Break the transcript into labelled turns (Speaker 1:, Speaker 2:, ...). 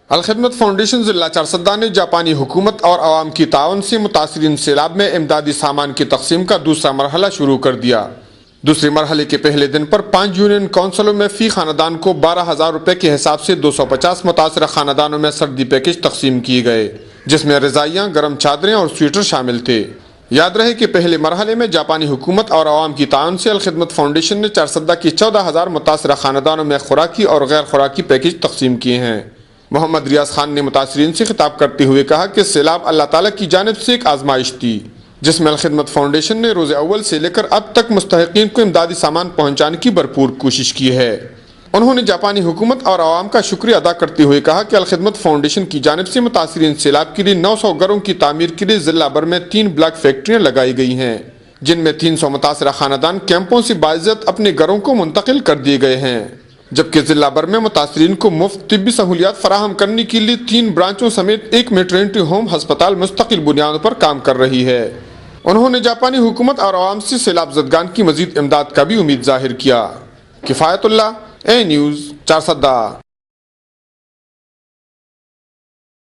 Speaker 1: Al-Khidmat foundation ضلع چارسدہ نے جاپانی حکومت اور عوام کی تعاون سے متاثرین سیلاب میں امدادی سامان کی تقسیم کا دوسرا مرحلہ شروع کر دیا۔ دوسرے مرحلے کے پہلے دن پر 5 یونین کونسلوں میں فی خاندان کو 12,000 روپے کے حساب سے 250 متاثرہ خاندانوں میں سردی پیکج تقسیم کیے گئے، جس میں رضائیاں، گرم چادریں اور سویٹر شامل تھے۔ یاد رہے کہ پہلے مرحلے میں جاپانی حکومت اور عوام کی تعاون سے الخدمت فاؤنڈیشن نے چارسدہ کی 14,000 متاثرہ خاندانوں میں خوراکی اور غیر خوراکی پیکج تقسیم کیے ہیں۔ محمد ریاض خان نے متاثرین سے خطاب کرتے ہوئے کہا کہ سیلاب اللہ تعالیٰ کی جانب سے ایک آزمائش تھی، جس میں الخدمت فاؤنڈیشن نے روز اول سے لے کر اب تک مستحقین کو امدادی سامان پہنچانے کی بھرپور کوشش کی ہے۔ انہوں نے جاپانی حکومت اور عوام کا شکریہ ادا کرتے ہوئے کہا کہ الخدمت فاؤنڈیشن کی جانب سے متاثرین سیلاب کے لیے 900 گھروں کی تعمیر کے لیے ضلع بھر میں 3 بلاک فیکٹریاں لگائی گئی ہیں، جن میں 300 متاثرہ خاندان کیمپوں سے باعزت اپنے گھروں کو منتقل کر دیے گئے ہیں، جبکہ ضلع بھر میں متاثرین کو مفت طبی سہولیات فراہم کرنے کے لیے 3 برانچوں سمیت ایک میٹرنٹی ہوم ہسپتال مستقل بنیادوں پر کام کر رہی ہے۔ انہوں نے جاپانی حکومت اور عوام سے سیلاب زدگان کی مزید امداد کا بھی امید ظاہر کیا۔ کفایت اللہ، اے نیوز، چارسدہ۔